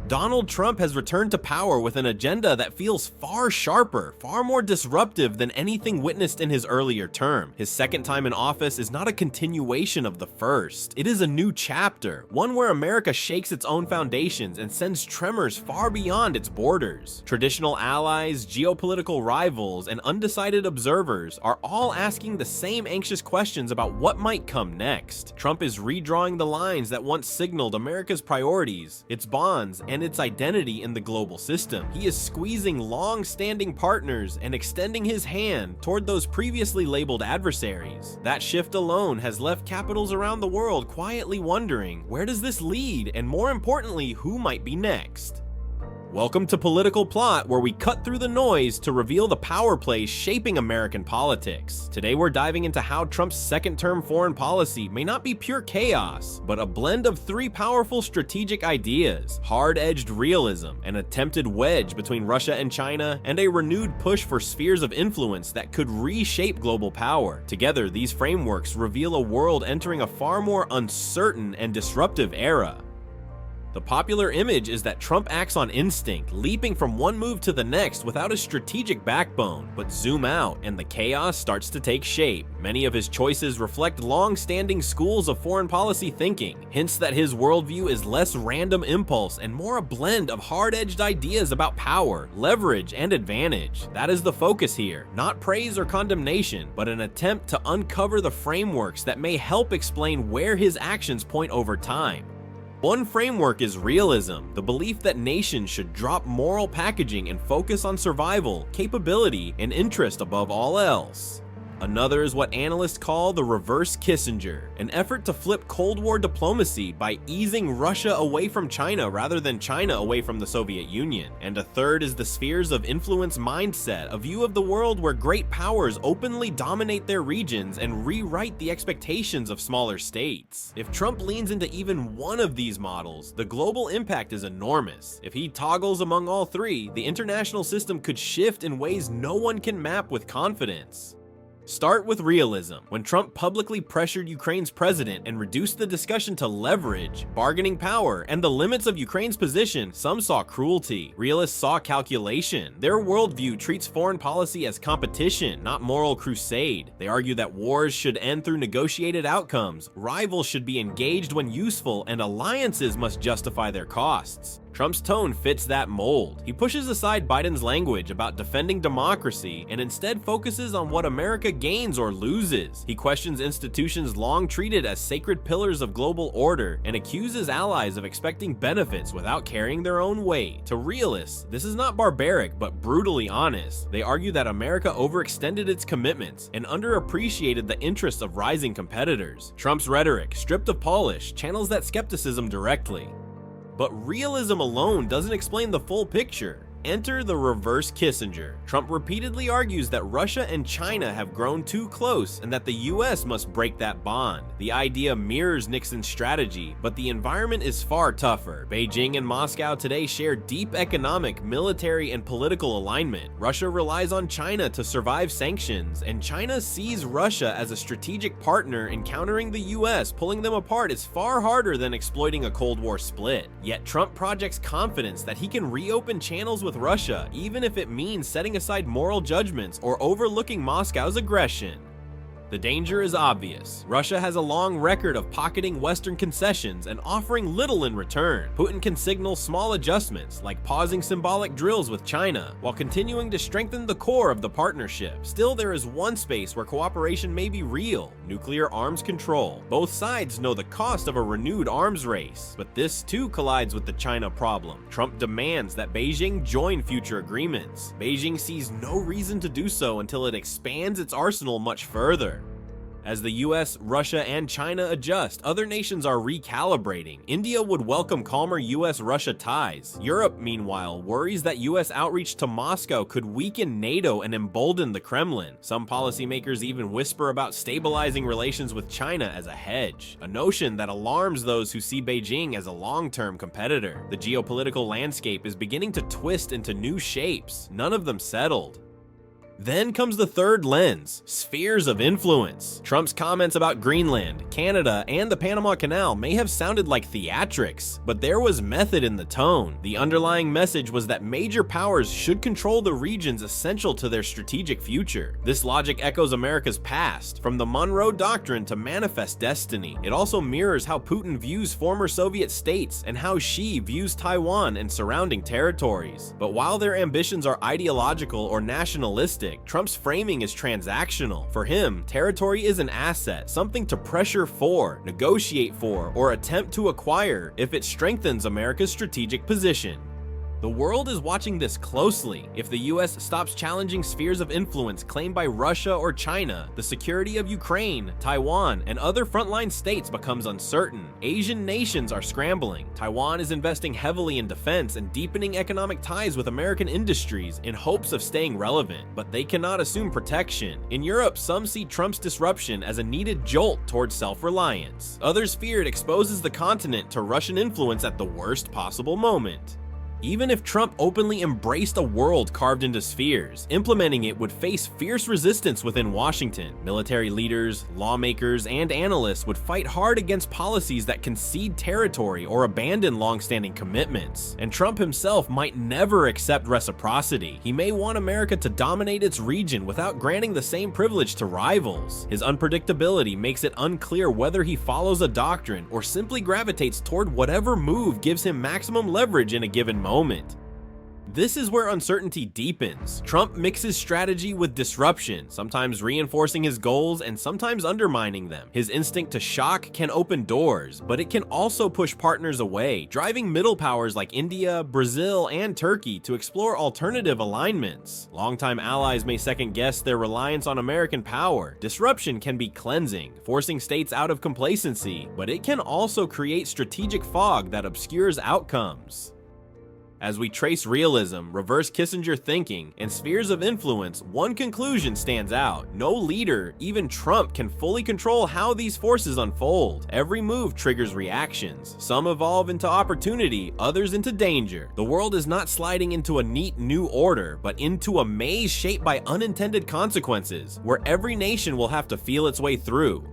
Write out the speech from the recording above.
Donald Trump has returned to power with an agenda that feels far sharper, far more disruptive than anything witnessed in his earlier term. His second time in office is not a continuation of the first. It is a new chapter, one where America shakes its own foundations and sends tremors far beyond its borders. Traditional allies, geopolitical rivals, and undecided observers are all asking the same anxious questions about what might come next. Trump is redrawing the lines that once signaled America's priorities, its bonds, and its identity in the global system. He is squeezing long-standing partners and extending his hand toward those previously labeled adversaries. That shift alone has left capitals around the world quietly wondering, where does this lead, and more importantly, who might be next? Welcome to Political Plot, where we cut through the noise to reveal the power plays shaping American politics. Today we're diving into how Trump's second-term foreign policy may not be pure chaos, but a blend of three powerful strategic ideas: hard-edged realism, an attempted wedge between Russia and China, and a renewed push for spheres of influence that could reshape global power. Together, these frameworks reveal a world entering a far more uncertain and disruptive era. The popular image is that Trump acts on instinct, leaping from one move to the next without a strategic backbone, but zoom out and the chaos starts to take shape. Many of his choices reflect long-standing schools of foreign policy thinking, hints that his worldview is less random impulse and more a blend of hard-edged ideas about power, leverage, and advantage. That is the focus here, not praise or condemnation, but an attempt to uncover the frameworks that may help explain where his actions point over time. One framework is realism, the belief that nations should drop moral packaging and focus on survival, capability, and interest above all else. Another is what analysts call the reverse Kissinger, an effort to flip Cold War diplomacy by easing Russia away from China rather than China away from the Soviet Union. And a third is the spheres of influence mindset, a view of the world where great powers openly dominate their regions and rewrite the expectations of smaller states. If Trump leans into even one of these models, the global impact is enormous. If he toggles among all three, the international system could shift in ways no one can map with confidence. Start with realism. When Trump publicly pressured Ukraine's president and reduced the discussion to leverage, bargaining power, and the limits of Ukraine's position, some saw cruelty. Realists saw calculation. Their worldview treats foreign policy as competition, not moral crusade. They argue that wars should end through negotiated outcomes, rivals should be engaged when useful, and alliances must justify their costs. Trump's tone fits that mold. He pushes aside Biden's language about defending democracy and instead focuses on what America gains or loses. He questions institutions long treated as sacred pillars of global order and accuses allies of expecting benefits without carrying their own weight. To realists, this is not barbaric but brutally honest. They argue that America overextended its commitments and underappreciated the interests of rising competitors. Trump's rhetoric, stripped of polish, channels that skepticism directly. But realism alone doesn't explain the full picture. Enter the reverse Kissinger. Trump repeatedly argues that Russia and China have grown too close and that the US must break that bond. The idea mirrors Nixon's strategy, but the environment is far tougher. Beijing and Moscow today share deep economic, military, and political alignment. Russia relies on China to survive sanctions, and China sees Russia as a strategic partner in countering the US. Pulling them apart is far harder than exploiting a Cold War split. Yet Trump projects confidence that he can reopen channels with Russia, even if it means setting aside moral judgments or overlooking Moscow's aggression. The danger is obvious. Russia has a long record of pocketing Western concessions and offering little in return. Putin can signal small adjustments, like pausing symbolic drills with China, while continuing to strengthen the core of the partnership. Still, there is one space where cooperation may be real: nuclear arms control. Both sides know the cost of a renewed arms race, but this too collides with the China problem. Trump demands that Beijing join future agreements. Beijing sees no reason to do so until it expands its arsenal much further. As the US, Russia, and China adjust, other nations are recalibrating. India would welcome calmer US-Russia ties. Europe, meanwhile, worries that US outreach to Moscow could weaken NATO and embolden the Kremlin. Some policymakers even whisper about stabilizing relations with China as a hedge, a notion that alarms those who see Beijing as a long-term competitor. The geopolitical landscape is beginning to twist into new shapes, none of them settled. Then comes the third lens, spheres of influence. Trump's comments about Greenland, Canada, and the Panama Canal may have sounded like theatrics, but there was method in the tone. The underlying message was that major powers should control the regions essential to their strategic future. This logic echoes America's past, from the Monroe Doctrine to manifest destiny. It also mirrors how Putin views former Soviet states and how Xi views Taiwan and surrounding territories. But while their ambitions are ideological or nationalistic, Trump's framing is transactional. For him, territory is an asset, something to pressure for, negotiate for, or attempt to acquire if it strengthens America's strategic position. The world is watching this closely. If the US stops challenging spheres of influence claimed by Russia or China, the security of Ukraine, Taiwan, and other frontline states becomes uncertain. Asian nations are scrambling. Taiwan is investing heavily in defense and deepening economic ties with American industries in hopes of staying relevant, but they cannot assume protection. In Europe, some see Trump's disruption as a needed jolt towards self-reliance. Others fear it exposes the continent to Russian influence at the worst possible moment. Even if Trump openly embraced a world carved into spheres, implementing it would face fierce resistance within Washington. Military leaders, lawmakers, and analysts would fight hard against policies that concede territory or abandon long-standing commitments. And Trump himself might never accept reciprocity. He may want America to dominate its region without granting the same privilege to rivals. His unpredictability makes it unclear whether he follows a doctrine or simply gravitates toward whatever move gives him maximum leverage in a given moment. This is where uncertainty deepens. Trump mixes strategy with disruption, sometimes reinforcing his goals and sometimes undermining them. His instinct to shock can open doors, but it can also push partners away, driving middle powers like India, Brazil, and Turkey to explore alternative alignments. Longtime allies may second-guess their reliance on American power. Disruption can be cleansing, forcing states out of complacency, but it can also create strategic fog that obscures outcomes. As we trace realism, reverse Kissinger thinking, and spheres of influence, one conclusion stands out. No leader, even Trump, can fully control how these forces unfold. Every move triggers reactions. Some evolve into opportunity, others into danger. The world is not sliding into a neat new order, but into a maze shaped by unintended consequences, where every nation will have to feel its way through.